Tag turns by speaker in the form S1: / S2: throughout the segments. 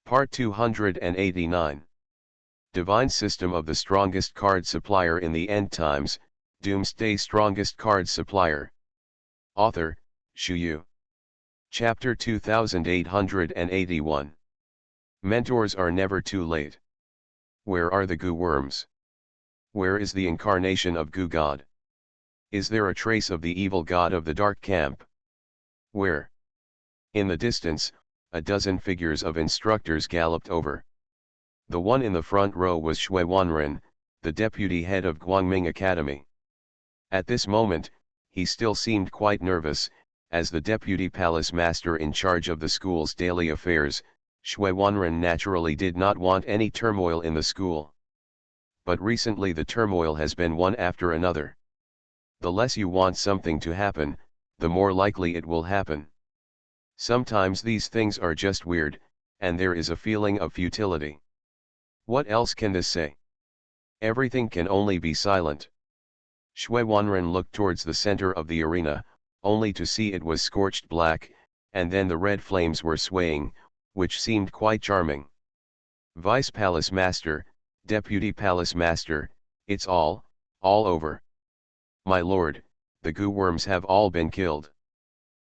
S1: Part 289. Divine System of the Strongest Card Supplier in the End Times, Doomsday Strongest Card Supplier. Author, Shu Yu. Chapter 2881. Mentors are never too late. Where are the goo worms? Where is the incarnation of goo god? Is there a trace of the evil god of the dark camp? Where? In the distance, a dozen figures of instructors galloped over. The one in the front row was Shui Wanren, the deputy head of Guangming Academy. At this moment, he still seemed quite nervous. As the deputy palace master in charge of the school's daily affairs, Shui Wanren naturally did not want any turmoil in the school. But recently the turmoil has been one after another. The less you want something to happen, the more likely it will happen. Sometimes these things are just weird, and there is a feeling of futility. What else can this say? Everything can only be silent. Shui Wanren looked towards the center of the arena, only to see it was scorched black, and then the red flames were swaying, which seemed quite charming. Vice Palace Master, Deputy Palace Master, it's all over. My lord, the goo worms have all been killed.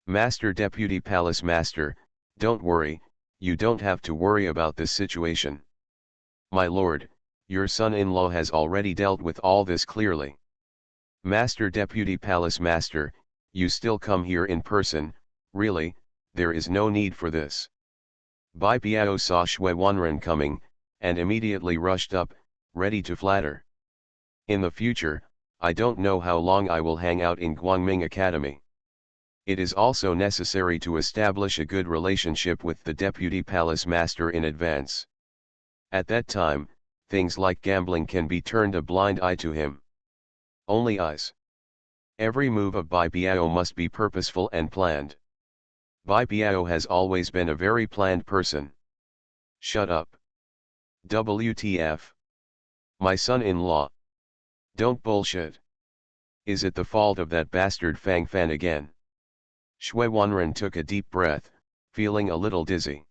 S1: Master Deputy Palace Master, don't worry, you don't have to worry about this situation. My lord, your son-in-law has already dealt with all this clearly. Master Deputy Palace Master, you still come here in person, really, there is no need for this. Bai Biao saw Shui Wanren coming, and immediately rushed up, ready to flatter. In the future, I don't know how long I will hang out in Guangming Academy. It is also necessary to establish a good relationship with the Deputy Palace Master in advance. At that time, things like gambling can be turned a blind eye to him. Only eyes. Every move of Bai Biao must be purposeful and planned. Bai Biao has always been a very planned person. Shut up. WTF. My son-in-law. Don't bullshit. Is it the fault of that bastard Fang Fan again? Shui Wanren took a deep breath, feeling a little dizzy.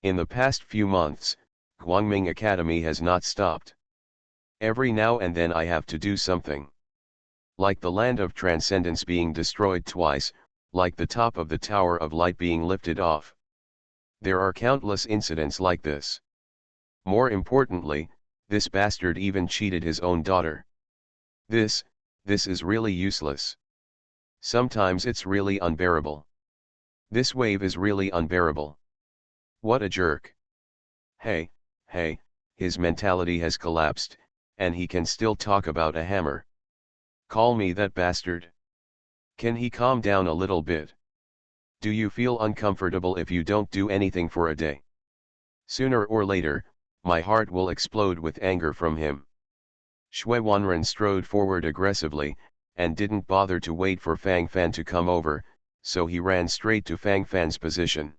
S1: In the past few months, Guangming Academy has not stopped. Every now and then I have to do something. Like the land of transcendence being destroyed twice, like the top of the Tower of Light being lifted off. There are countless incidents like this. More importantly, this bastard even cheated his own daughter. This is really useless. Sometimes it's really unbearable. This wave is really unbearable. What a jerk. Hey, his mentality has collapsed, and he can still talk about a hammer. Call me that bastard. Can he calm down a little bit? Do you feel uncomfortable if you don't do anything for a day? Sooner or later, my heart will explode with anger from him. Shui Wanren strode forward aggressively, and didn't bother to wait for Fang Fan to come over, so he ran straight to Fang Fan's position.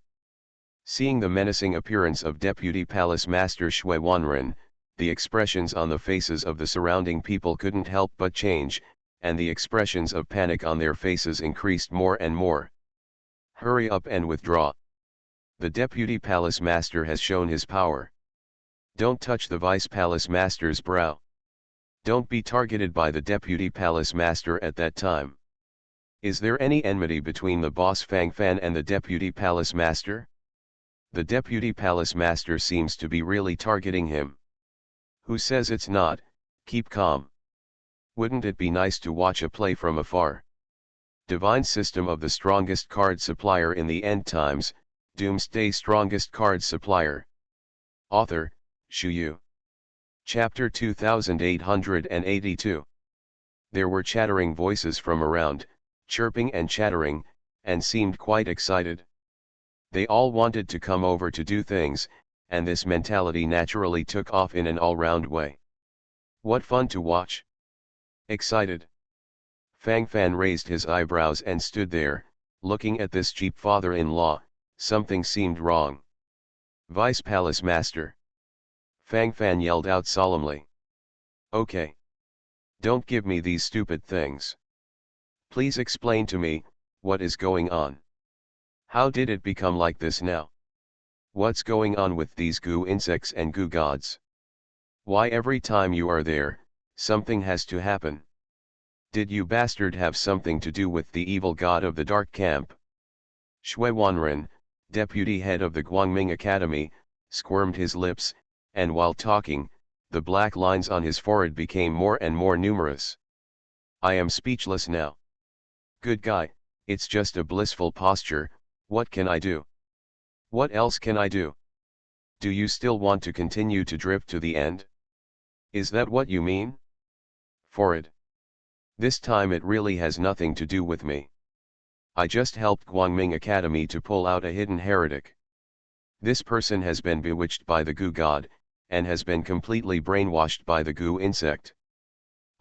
S1: Seeing the menacing appearance of Deputy Palace Master Shui Wanren, the expressions on the faces of the surrounding people couldn't help but change, and the expressions of panic on their faces increased more and more. Hurry up and withdraw. The Deputy Palace Master has shown his power. Don't touch the Vice Palace Master's brow. Don't be targeted by the Deputy Palace Master at that time. Is there any enmity between the boss Fang Fan and the Deputy Palace Master? The Deputy Palace Master seems to be really targeting him. Who says it's not? Keep calm. Wouldn't it be nice to watch a play from afar? Divine System of the Strongest Card Supplier in the End Times, Doomsday Strongest Card Supplier. Author, Shu Yu. Chapter 2882. There were chattering voices from around, chirping and chattering, and seemed quite excited. They all wanted to come over to do things, and this mentality naturally took off in an all-round way. What fun to watch! Excited. Fang Fan raised his eyebrows and stood there, looking at this cheap father-in-law. Something seemed wrong. Vice Palace Master. Fang Fan yelled out solemnly. Okay. Don't give me these stupid things. Please explain to me, what is going on? How did it become like this now? What's going on with these goo insects and goo gods? Why every time you are there, something has to happen. Did you bastard have something to do with the evil god of the dark camp? Shui Wanren, deputy head of the Guangming Academy, squirmed his lips, and while talking, the black lines on his forehead became more and more numerous. I am speechless now. Good guy, it's just a blissful posture, what can I do? What else can I do? Do you still want to continue to drift to the end? Is that what you mean? Forward. This time it really has nothing to do with me. I just helped Guangming Academy to pull out a hidden heretic. This person has been bewitched by the goo god, and has been completely brainwashed by the goo insect.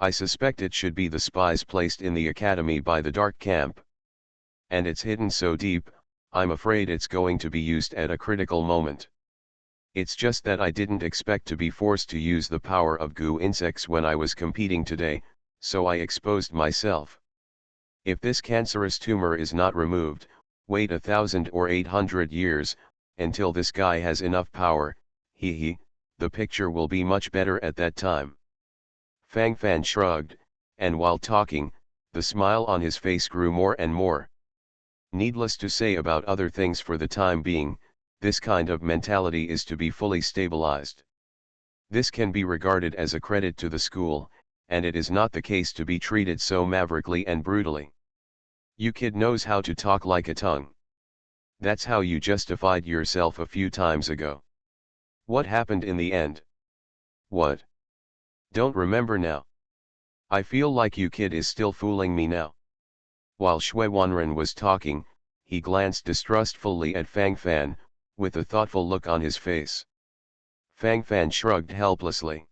S1: I suspect it should be the spies placed in the academy by the dark camp. And it's hidden so deep, I'm afraid it's going to be used at a critical moment. It's just that I didn't expect to be forced to use the power of goo insects when I was competing today, so I exposed myself. If this cancerous tumor is not removed, wait 1,000 or 800 years, until this guy has enough power, the picture will be much better at that time. Fang Fan shrugged, and while talking, the smile on his face grew more and more. Needless to say about other things for the time being, this kind of mentality is to be fully stabilized. This can be regarded as a credit to the school, and it is not the case to be treated so maverickly and brutally. You kid knows how to talk like a tongue. That's how you justified yourself a few times ago. What happened in the end? What? Don't remember now. I feel like you kid is still fooling me now. While Shui Wanren was talking, he glanced distrustfully at Fang Fan, with a thoughtful look on his face. Fang Fan shrugged helplessly.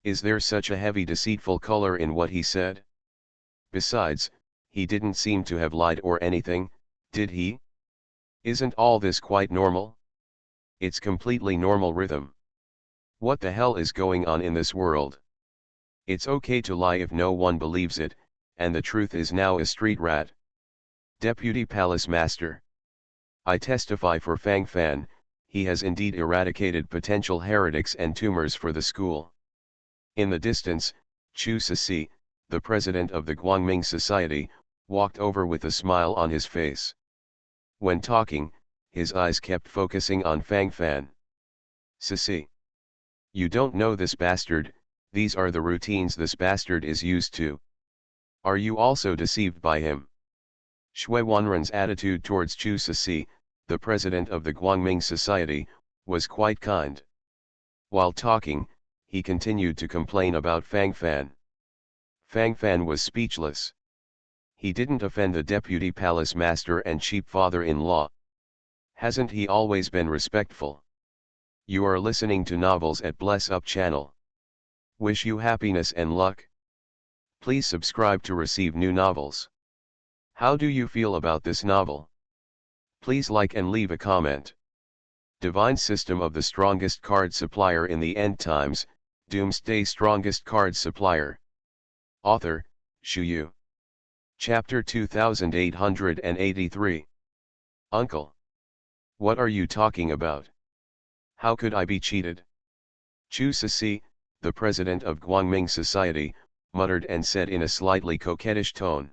S1: Is there such a heavy deceitful color in what he said? Besides, he didn't seem to have lied or anything, did he? Isn't all this quite normal? It's completely normal rhythm. What the hell is going on in this world? It's okay to lie if no one believes it, and the truth is now a street rat. Deputy Palace Master. I testify for Fang Fan, he has indeed eradicated potential heretics and tumors for the school. In the distance, Chu Sisi, the president of the Guangming Society, walked over with a smile on his face. When talking, his eyes kept focusing on Fang Fan. Sisi. You don't know this bastard, these are the routines this bastard is used to. Are you also deceived by him? Shui Wanren's attitude towards Chu Sisi, the president of the Guangming Society, was quite kind. While talking, he continued to complain about Fang Fan. Fang Fan was speechless. He didn't offend the deputy palace master and cheap father-in-law. Hasn't he always been respectful? You are listening to Novels at Bless Up channel. Wish you happiness and luck. Please subscribe to receive new novels. How do you feel about this novel? Please like and leave a comment. Divine System of the Strongest Card Supplier in the End Times, Doomsday Strongest Card Supplier. Author, Shu Yu. Chapter 2883. Uncle. What are you talking about? How could I be cheated? Chu Sisi, the president of Guangming Society, muttered and said in a slightly coquettish tone.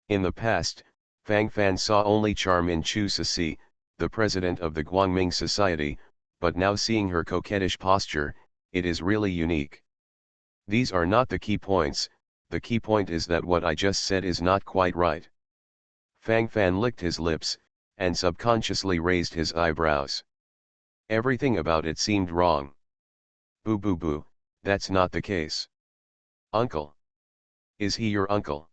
S1: In the past, Fang Fan saw only charm in Chu Sisi, the president of the Guangming Society, but now seeing her coquettish posture, it is really unique. These are not the key points, the key point is that what I just said is not quite right. Fang Fan licked his lips, and subconsciously raised his eyebrows. Everything about it seemed wrong. Boo boo boo, that's not the case. Uncle. Is he your uncle?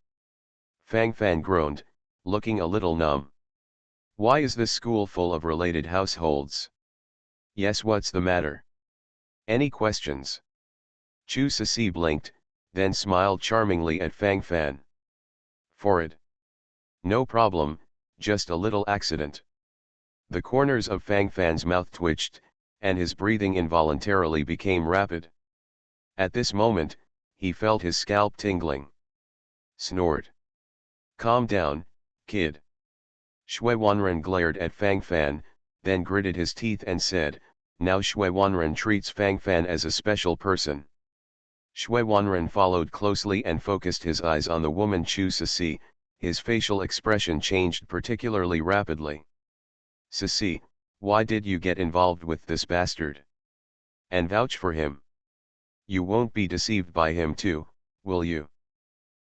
S1: Fang Fan groaned, looking a little numb. Why is this school full of related households? Yes, what's the matter? Any questions? Chu Sisi blinked, then smiled charmingly at Fang Fan. Forward. No problem, just a little accident. The corners of Fang Fan's mouth twitched, and his breathing involuntarily became rapid. At this moment, he felt his scalp tingling. Snored. Calm down, kid. Shui Wanren glared at Fang Fan, then gritted his teeth and said, "Now Shui Wanren treats Fang Fan as a special person." Shui Wanren followed closely and focused his eyes on the woman Chu Sisi. His facial expression changed particularly rapidly. "Sisi, why did you get involved with this bastard? And vouch for him. You won't be deceived by him too, will you?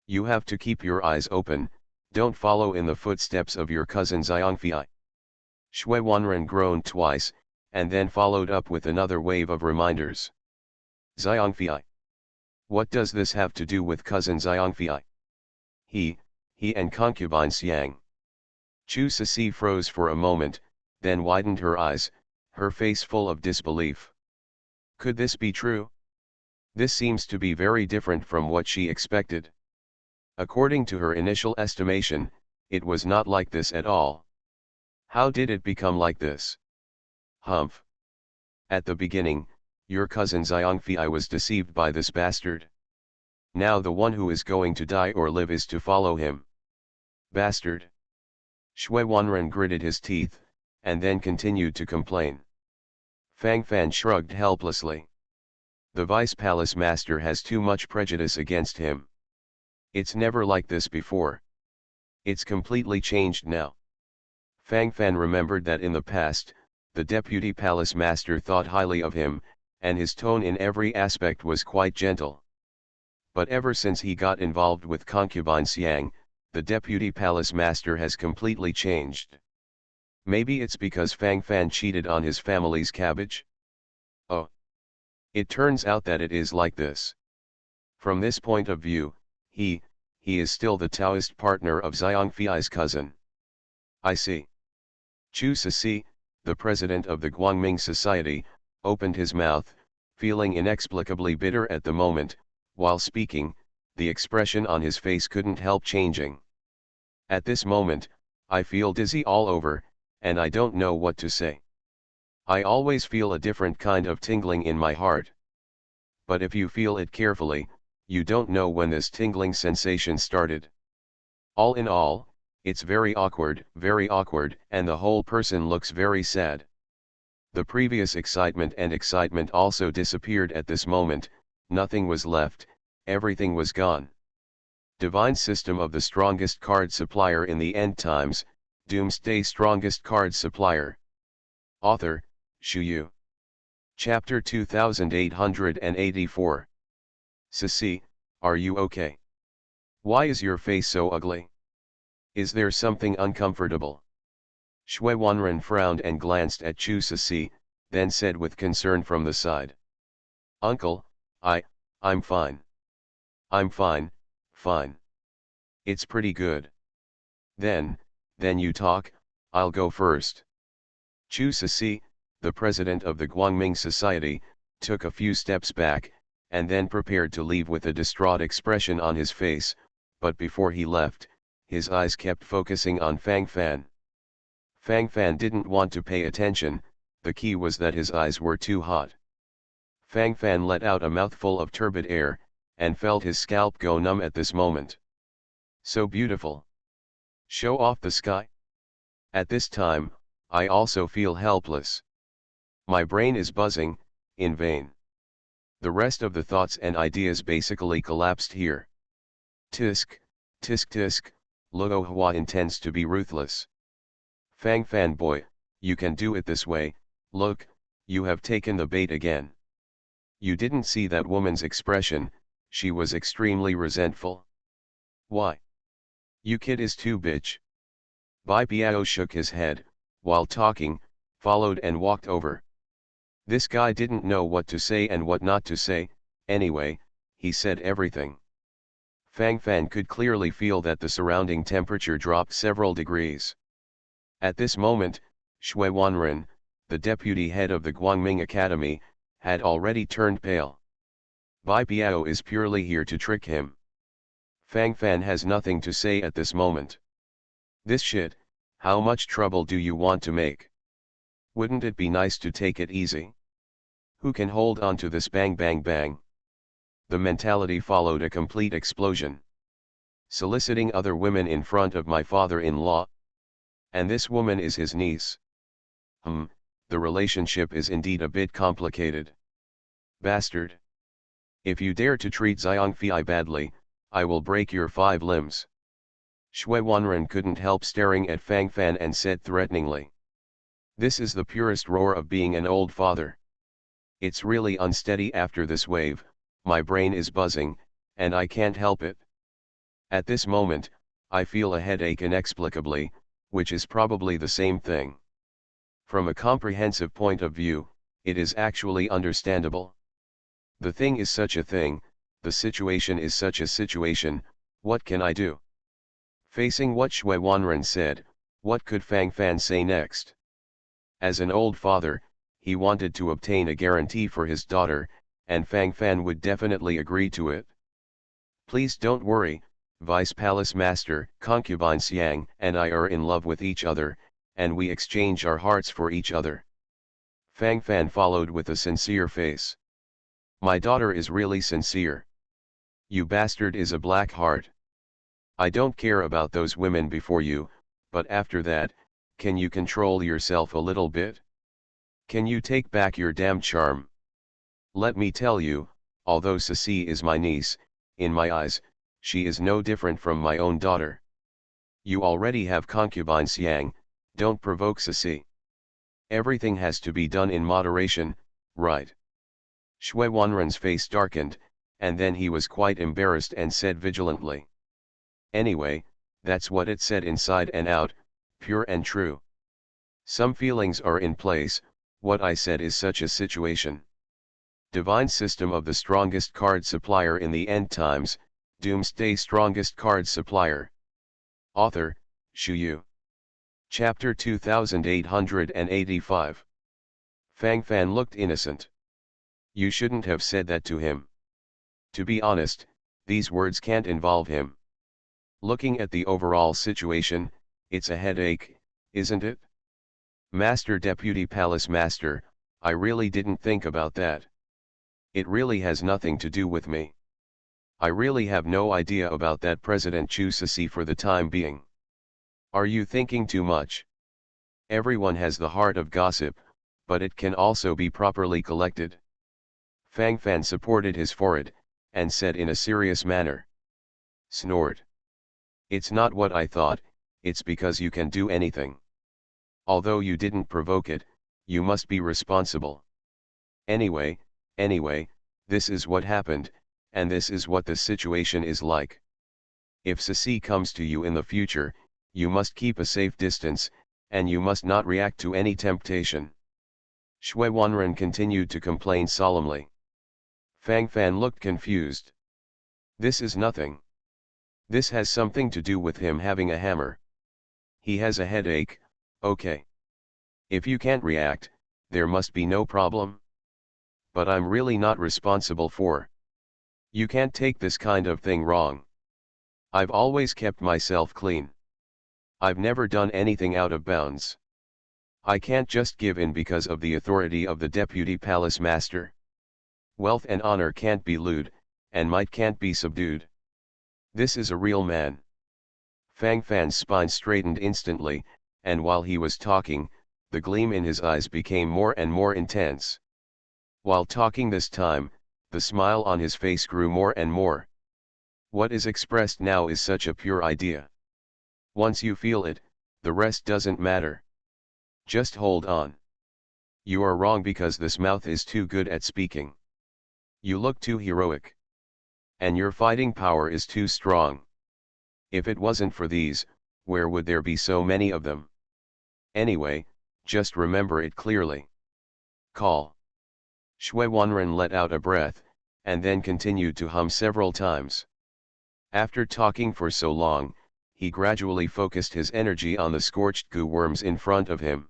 S1: You have to keep your eyes open, don't follow in the footsteps of your cousin Xiangfei." Shui Wanren groaned twice, and then followed up with another wave of reminders. "Xiangfei. What does this have to do with cousin Xiangfei? He and concubine Xiang." Chu Sisi froze for a moment, then widened her eyes, her face full of disbelief. Could this be true? This seems to be very different from what she expected. According to her initial estimation, it was not like this at all. How did it become like this? Humph. At the beginning, your cousin Xiangfei was deceived by this bastard. Now the one who is going to die or live is to follow him. Bastard. Shui Wanren gritted his teeth, and then continued to complain. Fang Fan shrugged helplessly. The Vice Palace Master has too much prejudice against him. It's never like this before. It's completely changed now. Fang Fan remembered that in the past, the Deputy Palace Master thought highly of him, and his tone in every aspect was quite gentle. But ever since he got involved with concubine Xiang, the Deputy Palace Master has completely changed. Maybe it's because Fang Fan cheated on his family's cabbage? Oh. It turns out that it is like this. From this point of view, he is still the Taoist partner of Xiangfei's cousin. I see. Chu Sisi, the president of the Guangming Society, opened his mouth, feeling inexplicably bitter at the moment. While speaking, the expression on his face couldn't help changing. At this moment, I feel dizzy all over, and I don't know what to say. I always feel a different kind of tingling in my heart. But if you feel it carefully, you don't know when this tingling sensation started. All in all, it's very awkward, and the whole person looks very sad. The previous excitement also disappeared at this moment, nothing was left, everything was gone. Divine System of the Strongest Card Supplier in the End Times, Doomsday Strongest Card Supplier. Author, Shu Yu. Chapter 2884. Sisi, are you okay? Why is your face so ugly? Is there something uncomfortable? Shui Wanren frowned and glanced at Chu Sisi, then said with concern from the side. Uncle, I'm fine. I'm fine. It's pretty good. Then you talk, I'll go first. Chu Sisi, the president of the Guangming Society, took a few steps back, and then prepared to leave with a distraught expression on his face, but before he left, his eyes kept focusing on Fang Fan. Fang Fan didn't want to pay attention, the key was that his eyes were too hot. Fang Fan let out a mouthful of turbid air, and felt his scalp go numb at this moment. So beautiful. Show off the sky? At this time, I also feel helpless. My brain is buzzing, in vain. The rest of the thoughts and ideas basically collapsed here. Tisk, tisk tisk, Luo Hua intends to be ruthless. Fang Fan boy, you can do it this way, look, you have taken the bait again. You didn't see that woman's expression, she was extremely resentful. Why? You kid is too bitch. Bai Biao shook his head, while talking, followed and walked over. This guy didn't know what to say and what not to say, anyway, he said everything. Fang Fan could clearly feel that the surrounding temperature dropped several degrees. At this moment, Shui Wanren, the deputy head of the Guangming Academy, had already turned pale. Bai Biao is purely here to trick him. Fang Fan has nothing to say at this moment. This shit, how much trouble do you want to make? Wouldn't it be nice to take it easy? Who can hold on to this bang bang bang? The mentality followed a complete explosion. Soliciting other women in front of my father-in-law? And this woman is his niece. The relationship is indeed a bit complicated. Bastard. If you dare to treat Xiangfei badly, I will break your 5 limbs. Shui Wanren couldn't help staring at Fang Fan and said threateningly. This is the purest roar of being an old father. It's really unsteady after this wave, my brain is buzzing, and I can't help it. At this moment, I feel a headache inexplicably, which is probably the same thing. From a comprehensive point of view, it is actually understandable. The thing is such a thing, the situation is such a situation, what can I do? Facing what Shui Wanren said, what could Fang Fan say next? As an old father, he wanted to obtain a guarantee for his daughter, and Fang Fan would definitely agree to it. Please don't worry, Vice Palace Master, concubine Xiang and I are in love with each other, and we exchange our hearts for each other. Fang Fan followed with a sincere face. My daughter is really sincere. You bastard is a black heart. I don't care about those women before you, but after that, can you control yourself a little bit? Can you take back your damn charm? Let me tell you, although Ceci is my niece, in my eyes, she is no different from my own daughter. You already have concubine Xiang, don't provoke Ceci. Everything has to be done in moderation, right? Shui Wanren's face darkened, and then he was quite embarrassed and said vigilantly. Anyway, that's what it said inside and out, pure and true. Some feelings are in place, what I said is such a situation. Divine system of the strongest card supplier in the end times, Doomsday strongest card supplier. Author, Shu Yu. Chapter 2885. Fang Fan looked innocent. You shouldn't have said that to him. To be honest, these words can't involve him. Looking at the overall situation, it's a headache, isn't it? Master Deputy Palace Master, I really didn't think about that. It really has nothing to do with me. I really have no idea about that President Chu Ceci for the time being. Are you thinking too much? Everyone has the heart of gossip, but it can also be properly collected. Fang Fan supported his forehead, and said in a serious manner. Snored. It's not what I thought, it's because you can do anything. Although you didn't provoke it, you must be responsible. Anyway, this is what happened, and this is what the situation is like. If Ceci comes to you in the future, you must keep a safe distance, and you must not react to any temptation. Shui Wanren continued to complain solemnly. Fang Fan looked confused. This is nothing. This has something to do with him having a hammer. He has a headache, okay. If you can't react, there must be no problem. But I'm really not responsible for. You can't take this kind of thing wrong. I've always kept myself clean. I've never done anything out of bounds. I can't just give in because of the authority of the Deputy Palace Master. Wealth and honor can't be lewd, and might can't be subdued. This is a real man. Fang Fan's spine straightened instantly, and while he was talking, the gleam in his eyes became more and more intense. While talking this time, the smile on his face grew more and more. What is expressed now is such a pure idea. Once you feel it, the rest doesn't matter. Just hold on. You are wrong because this mouth is too good at speaking. You look too heroic. And your fighting power is too strong. If it wasn't for these, where would there be so many of them? Anyway, just remember it clearly. Call. Shui Wanren let out a breath, and then continued to hum several times. After talking for so long, he gradually focused his energy on the scorched goo worms in front of him.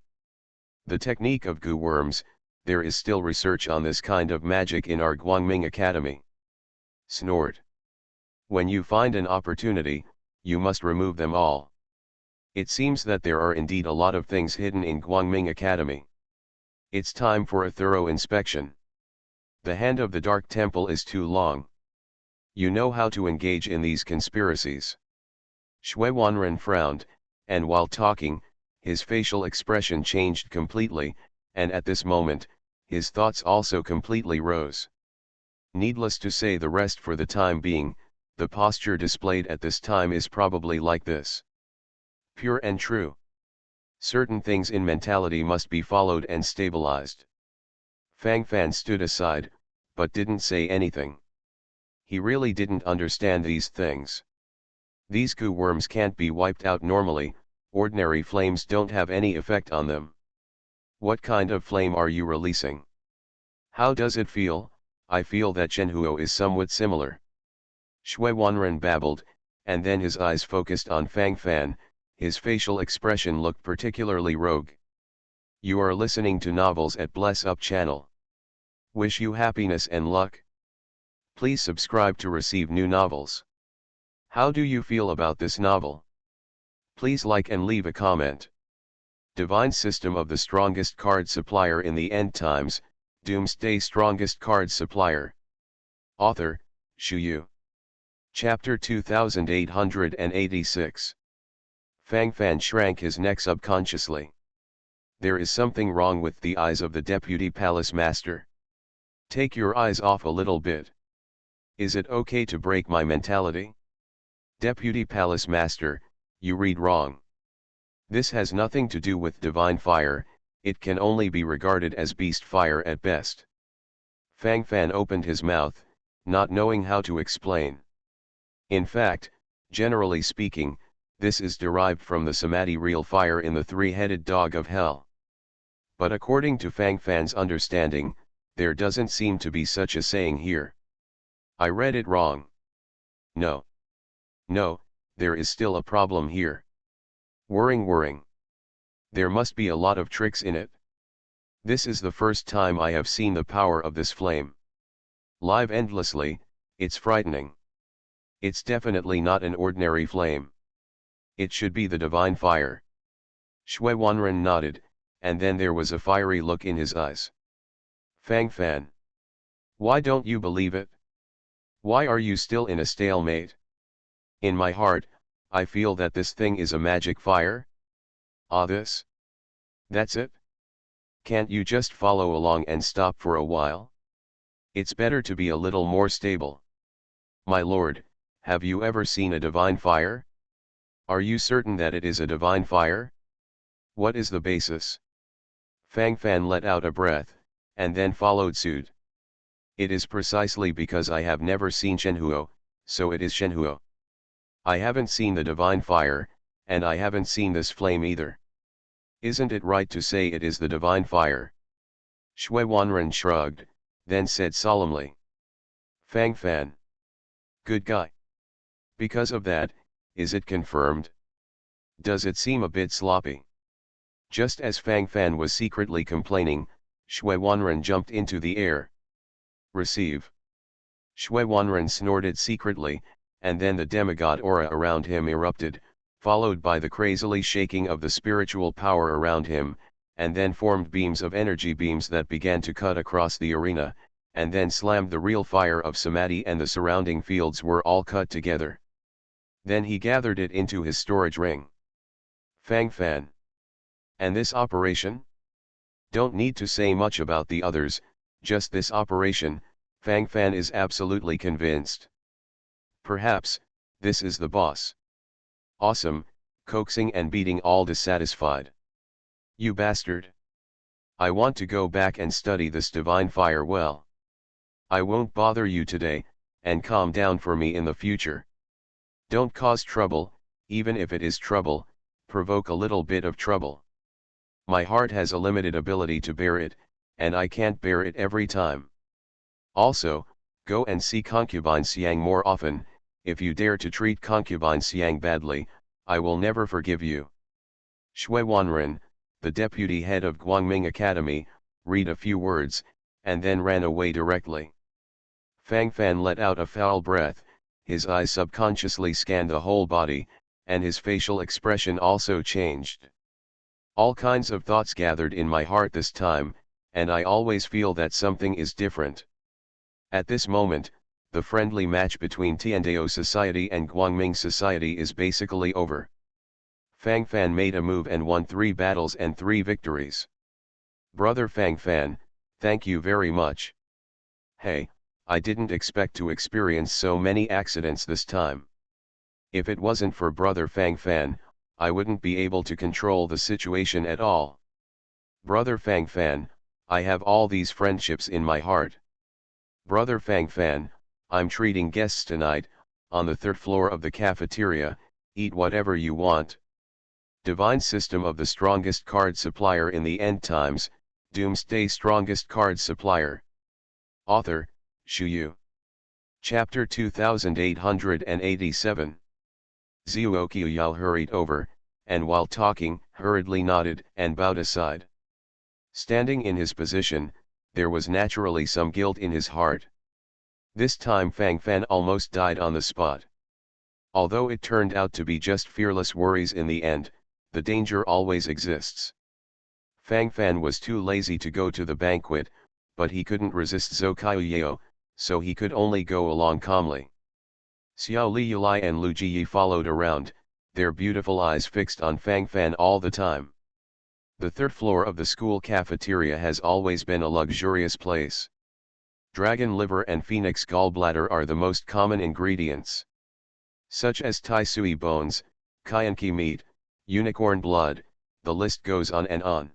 S1: The technique of goo worms, there is still research on this kind of magic in our Guangming Academy. Snored. When you find an opportunity, you must remove them all. It seems that there are indeed a lot of things hidden in Guangming Academy. It's time for a thorough inspection. The hand of the Dark Temple is too long. You know how to engage in these conspiracies. Shui Wanren frowned, and while talking, his facial expression changed completely, and at this moment, his thoughts also completely rose. Needless to say, the rest for the time being, the posture displayed at this time is probably like this. Pure and true. Certain things in mentality must be followed and stabilized. Fang Fan stood aside, but didn't say anything. He really didn't understand these things. These goo worms can't be wiped out normally, ordinary flames don't have any effect on them. What kind of flame are you releasing? How does it feel? I feel that Shenhuo is somewhat similar. Shui Wanren babbled, and then his eyes focused on Fang Fan, his facial expression looked particularly rogue. You are listening to Novels at Bless Up channel. Wish you happiness and luck. Please subscribe to receive new novels. How do you feel about this novel? Please like and leave a comment. Divine System of the Strongest Card Supplier in the End Times, Doomsday Strongest Card Supplier. Author, Shu Yu. Chapter 2886. Fang Fan shrank his neck subconsciously. There is something wrong with the eyes of the Deputy Palace Master. Take your eyes off a little bit. Is it okay to break my mentality? Deputy Palace Master, you read wrong. This has nothing to do with divine fire, it can only be regarded as beast fire at best. Fang Fan opened his mouth, not knowing how to explain. In fact, generally speaking, this is derived from the Samadhi real fire in the three-headed dog of hell. But according to Fang Fan's understanding, there doesn't seem to be such a saying here. I read it wrong. No. No, there is still a problem here. Whirring. There must be a lot of tricks in it. This is the first time I have seen the power of this flame. Live endlessly, it's frightening. It's definitely not an ordinary flame. It should be the divine fire. Shui Wanren nodded, and then there was a fiery look in his eyes. Fang Fan. Why don't you believe it? Why are you still in a stalemate? In my heart, I feel that this thing is a magic fire. Ah, this? That's it? Can't you just follow along and stop for a while? It's better to be a little more stable. My lord, have you ever seen a divine fire? Are you certain that it is a divine fire? What is the basis? Fang Fan let out a breath, and then followed suit. It is precisely because I have never seen Shenhuo, so it is Shenhuo. I haven't seen the divine fire, and I haven't seen this flame either. Isn't it right to say it is the divine fire? Shui Wanren shrugged, then said solemnly. Fang Fan. Good guy. Because of that, is it confirmed? Does it seem a bit sloppy? Just as Fang Fan was secretly complaining, Shui Wanren jumped into the air. Receive. Shui Wanren snorted secretly, and then the demigod aura around him erupted, followed by the crazily shaking of the spiritual power around him, and then formed beams of energy beams that began to cut across the arena, and then slammed the real fire of Samadhi, and the surrounding fields were all cut together. Then he gathered it into his storage ring. Fang Fan. And this operation? Don't need to say much about the others, just this operation, Fang Fan is absolutely convinced. Perhaps, this is the boss. Awesome, coaxing and beating all dissatisfied. You bastard. I want to go back and study this divine fire well. I won't bother you today, and calm down for me in the future. Don't cause trouble, even if it is trouble, provoke a little bit of trouble. My heart has a limited ability to bear it, and I can't bear it every time. Also, go and see concubine Xiang more often. If you dare to treat concubine Xiang badly, I will never forgive you. Shui Wanren, the deputy head of Guangming Academy, read a few words, and then ran away directly. Fang Fan let out a foul breath, his eyes subconsciously scanned the whole body, and his facial expression also changed. All kinds of thoughts gathered in my heart this time, and I always feel that something is different. At this moment, the friendly match between Tiandao Society and Guangming Society is basically over. Fang Fan made a move and won 3 battles and 3 victories. Brother Fang Fan, thank you very much. Hey, I didn't expect to experience so many accidents this time. If it wasn't for Brother Fang Fan, I wouldn't be able to control the situation at all. Brother Fang Fan, I have all these friendships in my heart. Brother Fang Fan, I'm treating guests tonight, on the 3rd floor of the cafeteria, eat whatever you want. Divine System of the Strongest Card Supplier in the End Times, Doomsday Strongest Card Supplier. Author, Shuyu. Chapter 2887. Zhuoqiuyao hurried over, and while talking, hurriedly nodded and bowed aside. Standing in his position, there was naturally some guilt in his heart. This time Fang Fan almost died on the spot. Although it turned out to be just fearless worries in the end, the danger always exists. Fang Fan was too lazy to go to the banquet, but he couldn't resist Zhou Qiuyao, so he could only go along calmly. Xiao Liyulai and Lu Jiyi followed around, their beautiful eyes fixed on Fang Fan all the time. The 3rd floor of the school cafeteria has always been a luxurious place. Dragon liver and phoenix gallbladder are the most common ingredients. Such as Tai Sui bones, Kyanki meat, unicorn blood, the list goes on and on.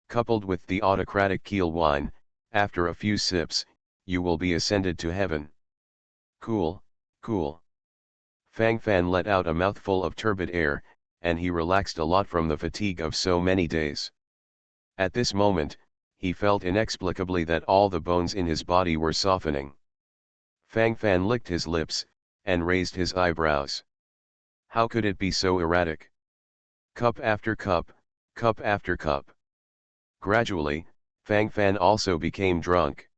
S1: Coupled with the autocratic Kiel wine, after a few sips, you will be ascended to heaven. Cool, cool. Fang Fan let out a mouthful of turbid air, and he relaxed a lot from the fatigue of so many days. At this moment, he felt inexplicably that all the bones in his body were softening. Fang Fan licked his lips, and raised his eyebrows. How could it be so erratic? Cup after cup, cup after cup. Gradually, Fang Fan also became drunk.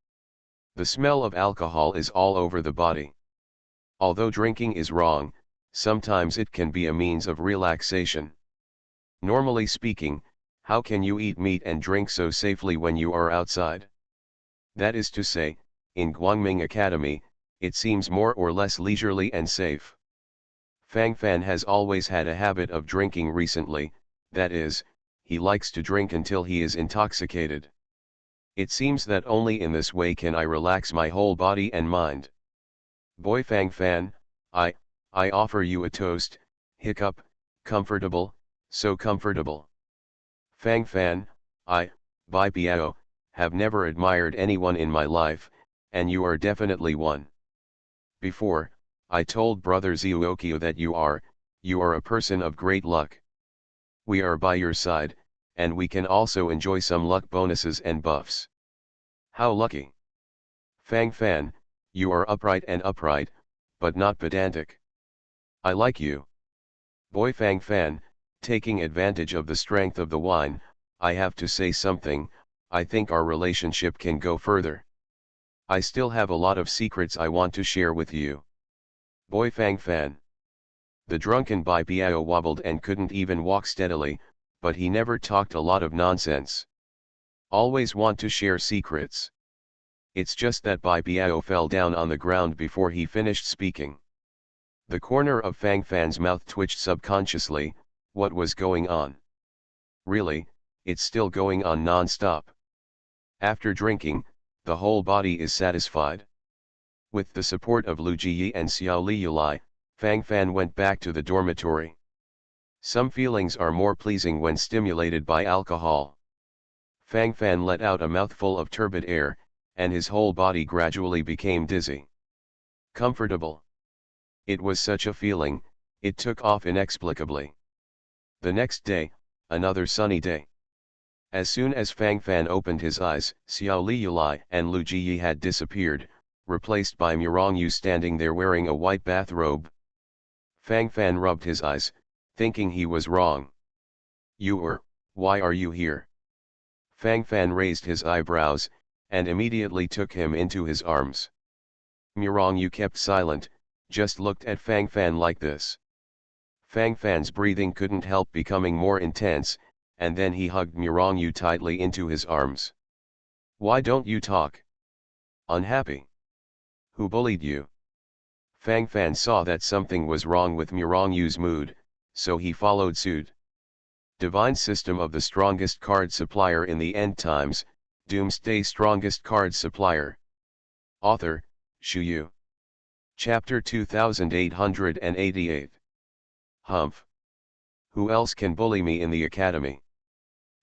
S1: The smell of alcohol is all over the body. Although drinking is wrong, sometimes it can be a means of relaxation. Normally speaking, how can you eat meat and drink so safely when you are outside? That is to say, in Guangming Academy, it seems more or less leisurely and safe. Fang Fan has always had a habit of drinking recently, that is, he likes to drink until he is intoxicated. It seems that only in this way can I relax my whole body and mind. Boy Fang Fan, I offer you a toast, hiccup, comfortable, so comfortable. Fang Fan, Bai Biao, have never admired anyone in my life, and you are definitely one. Before, I told Brother Zhuoqiu that you are a person of great luck. We are by your side, and we can also enjoy some luck bonuses and buffs. How lucky! Fang Fan, you are upright, but not pedantic. I like you. Boy Fang Fan, taking advantage of the strength of the wine, I have to say something, I think our relationship can go further. I still have a lot of secrets I want to share with you. Boy Fang Fan. The drunken Bai Biao wobbled and couldn't even walk steadily, but he never talked a lot of nonsense. Always want to share secrets. It's just that Bai Biao fell down on the ground before he finished speaking. The corner of Fang Fan's mouth twitched subconsciously. What was going on? Really, it's still going on non-stop. After drinking, the whole body is satisfied. With the support of Lu Jiyi and Xiao Liyulai, Fang Fan went back to the dormitory. Some feelings are more pleasing when stimulated by alcohol. Fang Fan let out a mouthful of turbid air, and his whole body gradually became dizzy. Comfortable. It was such a feeling, it took off inexplicably. The next day, another sunny day. As soon as Fang Fan opened his eyes, Xiao Liyulai and Lu Jiyi had disappeared, replaced by Murongyu standing there wearing a white bathrobe. Fang Fan rubbed his eyes, thinking he was wrong. Why are you here? Fang Fan raised his eyebrows, and immediately took him into his arms. Murongyu kept silent, just looked at Fang Fan like this. Fang Fan's breathing couldn't help becoming more intense, and then he hugged Murongyu tightly into his arms. Why don't you talk? Unhappy? Who bullied you? Fang Fan saw that something was wrong with Murongyu's mood, so he followed suit. Divine System of the Strongest Card Supplier in the End Times, Doomsday Strongest Card Supplier. Author, Shu Yu. Chapter 2888. Humph. Who else can bully me in the academy?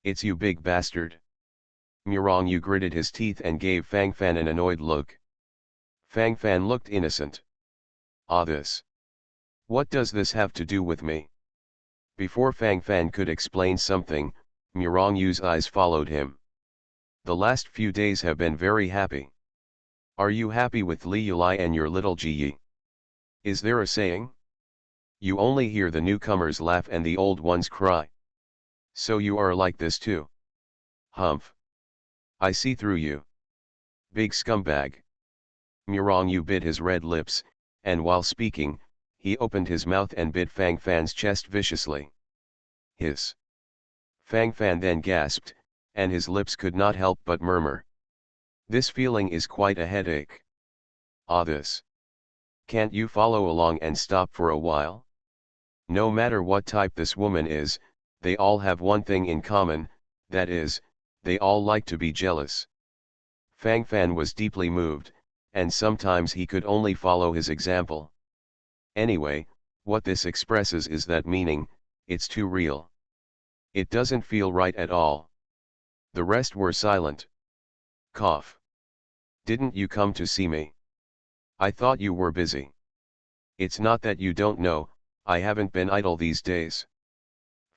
S1: It's you, big bastard. Murong Yu gritted his teeth and gave Fang Fan an annoyed look. Fang Fan looked innocent. Ah, this. What does this have to do with me? Before Fang Fan could explain something, Murong Yu's eyes followed him. The last few days have been very happy. Are you happy with Li Yulai and your little Ji Yi? Is there a saying? You only hear the newcomers laugh and the old ones cry. So you are like this too. Humph. I see through you. Big scumbag. Murong Yu bit his red lips, and while speaking, he opened his mouth and bit Fang Fan's chest viciously. Hiss. Fang Fan then gasped, and his lips could not help but murmur. This feeling is quite a headache. Ah, this. Can't you follow along and stop for a while? No matter what type this woman is, they all have one thing in common, that is, they all like to be jealous. Fang Fan was deeply moved, and sometimes he could only follow his example. Anyway, what this expresses is that meaning, it's too real. It doesn't feel right at all. The rest were silent. Cough. Didn't you come to see me? I thought you were busy. It's not that you don't know, I haven't been idle these days.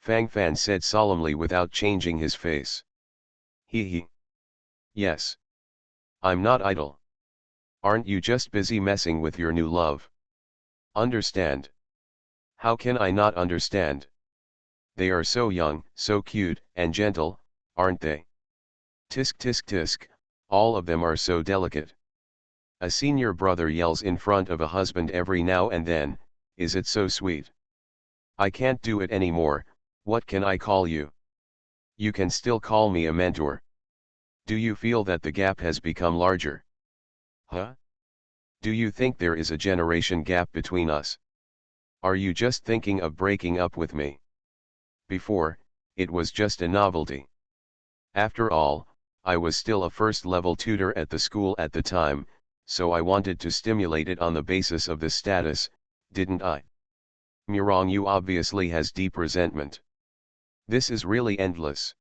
S1: Fang Fan said solemnly without changing his face. He. Yes. I'm not idle. Aren't you just busy messing with your new love? Understand? How can I not understand? They are so young, so cute, and gentle, aren't they? Tisk tisk tisk, all of them are so delicate. A senior brother yells in front of a husband every now and then, is it so sweet? I can't do it anymore, what can I call you? You can still call me a mentor. Do you feel that the gap has become larger? Huh? Do you think there is a generation gap between us? Are you just thinking of breaking up with me? Before, it was just a novelty. After all, I was still a first-level tutor at the school at the time, so I wanted to stimulate it on the basis of this status, didn't I? Murong Yu obviously has deep resentment. This is really endless.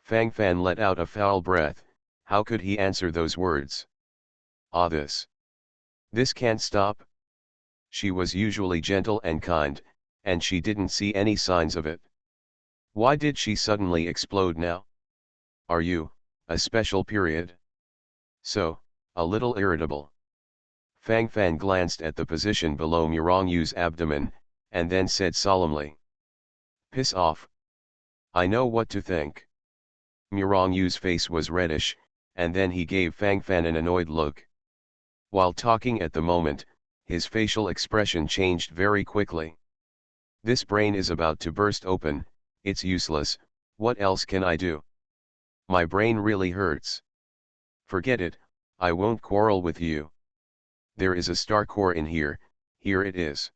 S1: Fang Fan let out a foul breath, how could he answer those words? Ah, this. This can't stop. She was usually gentle and kind, and she didn't see any signs of it. Why did she suddenly explode now? Are you, a special period? So, a little irritable. Fang Fan glanced at the position below Murong Yu's abdomen, and then said solemnly. Piss off. I know what to think. Murong Yu's face was reddish, and then he gave Fang Fan an annoyed look. While talking at the moment, his facial expression changed very quickly. This brain is about to burst open, it's useless, what else can I do? My brain really hurts. Forget it, I won't quarrel with you. There is a star core in here, here it is.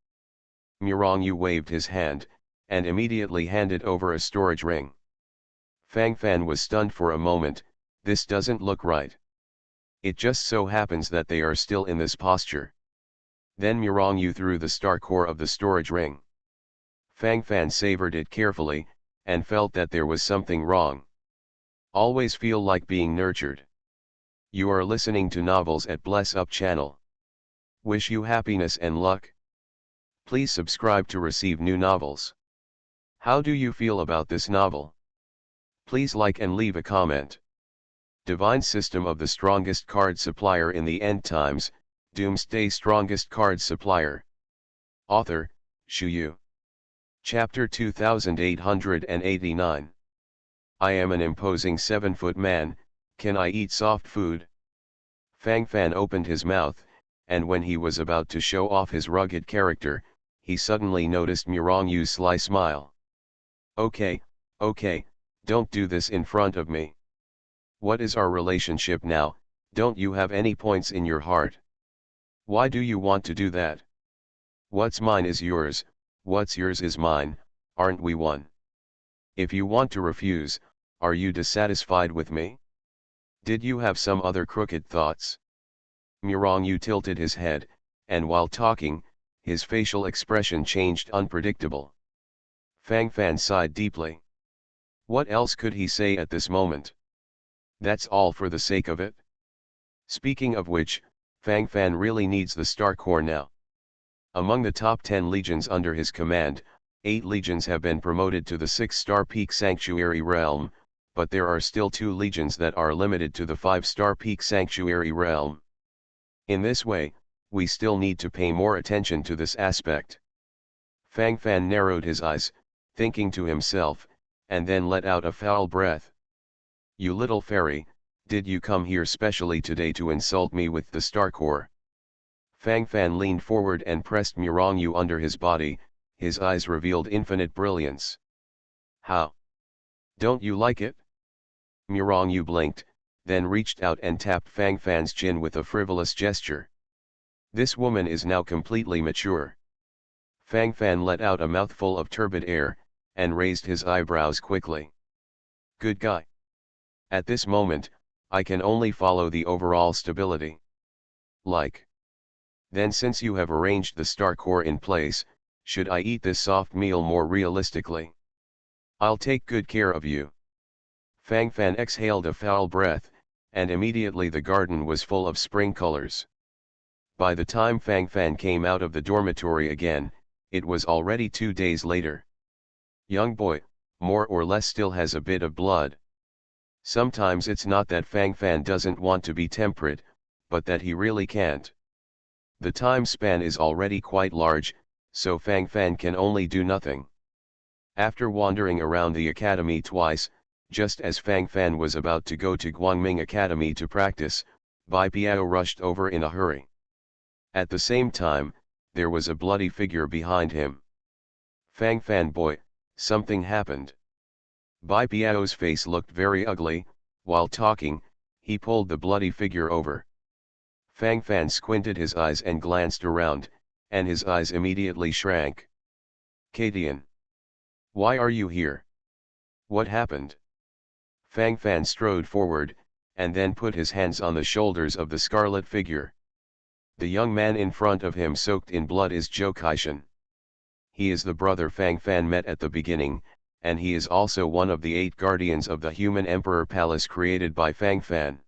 S1: Murong Yu waved his hand, and immediately handed over a storage ring. Fang Fan was stunned for a moment, this doesn't look right. It just so happens that they are still in this posture. Then Murong Yu threw the star core of the storage ring. Fang Fan savored it carefully, and felt that there was something wrong. Always feel like being nurtured. You are listening to novels at Bless Up channel. Wish you happiness and luck. Please subscribe to receive new novels. How do you feel about this novel? Please like and leave a comment. Divine System of the Strongest Card Supplier in the End Times, Doomsday Strongest Card Supplier. Author, Shu Yu. Chapter 2889. I am an imposing 7-foot man, can I eat soft food? Fang Fan opened his mouth, and when he was about to show off his rugged character, he suddenly noticed Murong Yu's sly smile. Okay, don't do this in front of me. What is our relationship now, don't you have any points in your heart? Why do you want to do that? What's mine is yours, What's yours is mine, aren't we one? If you want to refuse, are you dissatisfied with me? Did you have some other crooked thoughts? Mirangu tilted his head, and while talking, his facial expression changed unpredictable. Fang Fan sighed deeply. What else could he say at this moment? That's all for the sake of it? Speaking of which, Fang Fan really needs the Star Corps now. Among the top 10 legions under his command, 8 legions have been promoted to the 6-star peak sanctuary realm, but there are still 2 legions that are limited to the 5-star peak sanctuary realm. In this way, we still need to pay more attention to this aspect. Fang Fan narrowed his eyes, thinking to himself, and then let out a foul breath. You little fairy, did you come here specially today to insult me with the Star Corps? Fang Fan leaned forward and pressed Mirangu under his body, his eyes revealed infinite brilliance. How? Don't you like it? Mirangu blinked, then reached out and tapped Fang Fan's chin with a frivolous gesture. This woman is now completely mature. Fang Fan let out a mouthful of turbid air, and raised his eyebrows quickly. Good guy. At this moment, I can only follow the overall stability. Like. Then since you have arranged the Star Corps in place, should I eat this soft meal more realistically? I'll take good care of you. Fang Fan exhaled a foul breath, and immediately the garden was full of spring colors. By the time Fang Fan came out of the dormitory again, it was already 2 days later. Young boy, more or less still has a bit of blood. Sometimes it's not that Fang Fan doesn't want to be temperate, but that he really can't. The time span is already quite large, so Fang Fan can only do nothing. After wandering around the academy twice, just as Fang Fan was about to go to Guangming Academy to practice, Bai Piao rushed over in a hurry. At the same time, there was a bloody figure behind him. Fang Fan boy, something happened. Bai Piao's face looked very ugly. While talking, he pulled the bloody figure over. Fang Fan squinted his eyes and glanced around, and his eyes immediately shrank. Katian. Why are you here? What happened? Fang Fan strode forward, and then put his hands on the shoulders of the scarlet figure. The young man in front of him soaked in blood is Zhou Kaishan. He is the brother Fang Fan met at the beginning, and he is also one of the 8 guardians of the human emperor palace created by Fang Fan.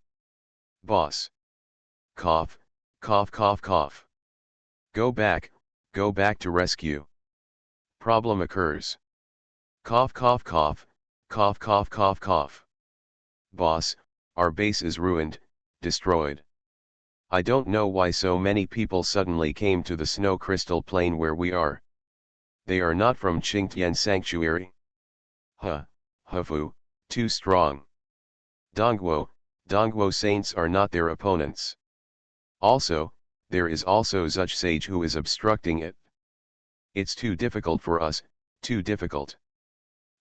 S1: Boss. Cough, cough cough cough. Go back to rescue. Problem occurs. Cough cough cough, cough cough cough cough. Boss, our base is ruined, destroyed. I don't know why so many people suddenly came to the snow crystal plain where we are. They are not from Qingtian Sanctuary. Hufu, too strong. Dongguo saints are not their opponents. Also, there is also Zuch Sage who is obstructing it. It's too difficult for us, too difficult.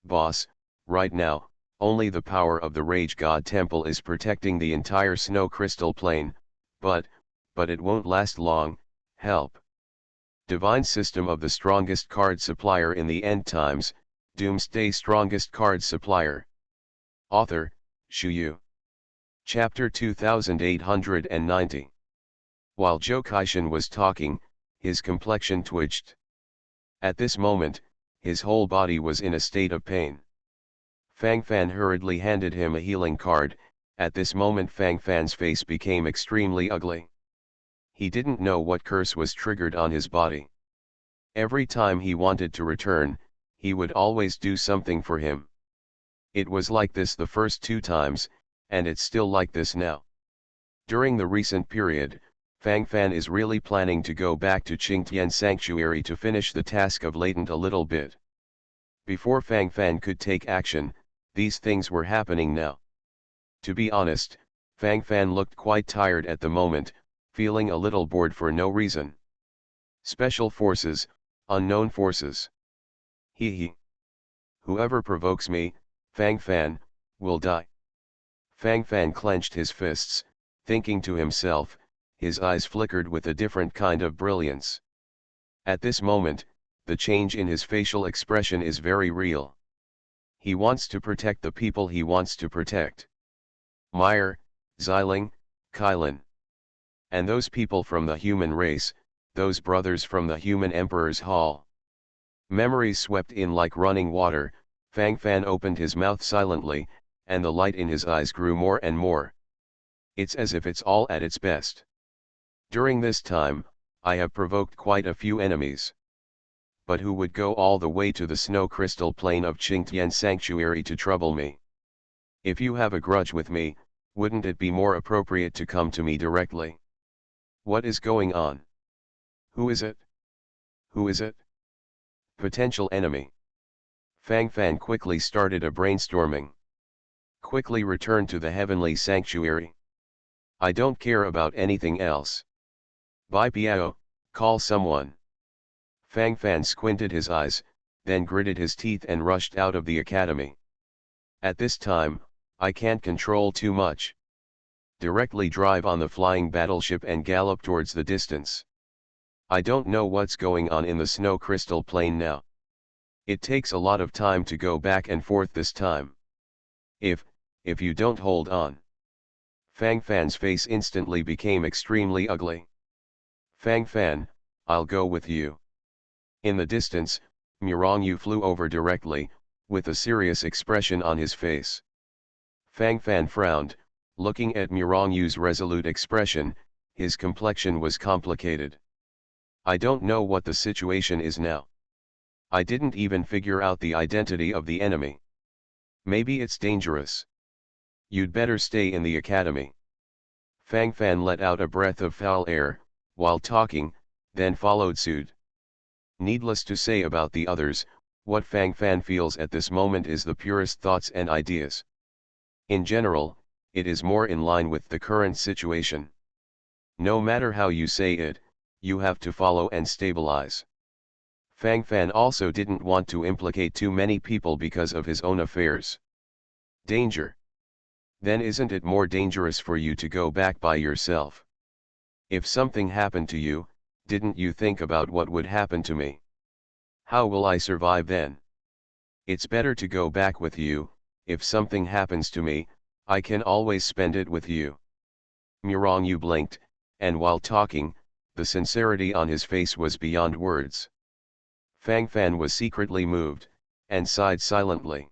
S1: Boss, right now, only the power of the Rage God Temple is protecting the entire snow crystal plain, but it won't last long. Help. Divine System of the Strongest Card Supplier in the End Times, Doomsday Strongest Card Supplier. Author, Shu Yu. Chapter 2890. While Zhou Kaishan was talking, his complexion twitched. At this moment, his whole body was in a state of pain. Fang Fan hurriedly handed him a healing card. At this moment Fang Fan's face became extremely ugly. He didn't know what curse was triggered on his body. Every time he wanted to return, he would always do something for him. It was like this the first 2 times, and it's still like this now. During the recent period, Fang Fan is really planning to go back to Qingtian Sanctuary to finish the task of latent a little bit. Before Fang Fan could take action, these things were happening now. To be honest, Fang Fan looked quite tired at the moment, feeling a little bored for no reason. Special forces, unknown forces. Hee. Whoever provokes me, Fang Fan, will die. Fang Fan clenched his fists, thinking to himself, his eyes flickered with a different kind of brilliance. At this moment, the change in his facial expression is very real. He wants to protect the people he wants to protect. Meyer, Xiling, Kylan. And those people from the human race, those brothers from the human emperor's hall. Memories swept in like running water. Fang Fan opened his mouth silently, and the light in his eyes grew more and more. It's as if it's all at its best. During this time, I have provoked quite a few enemies. But who would go all the way to the snow crystal plain of Qingtian Sanctuary to trouble me? If you have a grudge with me, wouldn't it be more appropriate to come to me directly? What is going on? Who is it? Who is it? Potential enemy. Fang Fan quickly started a brainstorming. Quickly returned to the heavenly sanctuary. I don't care about anything else. Bai Piao, call someone. Fang Fan squinted his eyes, then gritted his teeth and rushed out of the academy. At this time, I can't control too much. Directly drive on the flying battleship and gallop towards the distance. I don't know what's going on in the snow crystal plain now. It takes a lot of time to go back and forth this time. If you don't hold on. Fang Fan's face instantly became extremely ugly. Fang Fan, I'll go with you. In the distance, Mirongyu flew over directly, with a serious expression on his face. Fang Fan frowned, looking at Mirongyu's resolute expression. His complexion was complicated. I don't know what the situation is now. I didn't even figure out the identity of the enemy. Maybe it's dangerous. You'd better stay in the academy. Fang Fan let out a breath of foul air, while talking, then followed suit. Needless to say about the others, what Fang Fan feels at this moment is the purest thoughts and ideas. In general, it is more in line with the current situation. No matter how you say it, you have to follow and stabilize. Fang Fan also didn't want to implicate too many people because of his own affairs. Danger. Then isn't it more dangerous for you to go back by yourself? If something happened to you, didn't you think about what would happen to me? How will I survive then? It's better to go back with you. If something happens to me, I can always spend it with you. Mirongyu blinked, and while talking, the sincerity on his face was beyond words. Fang Fan was secretly moved, and sighed silently.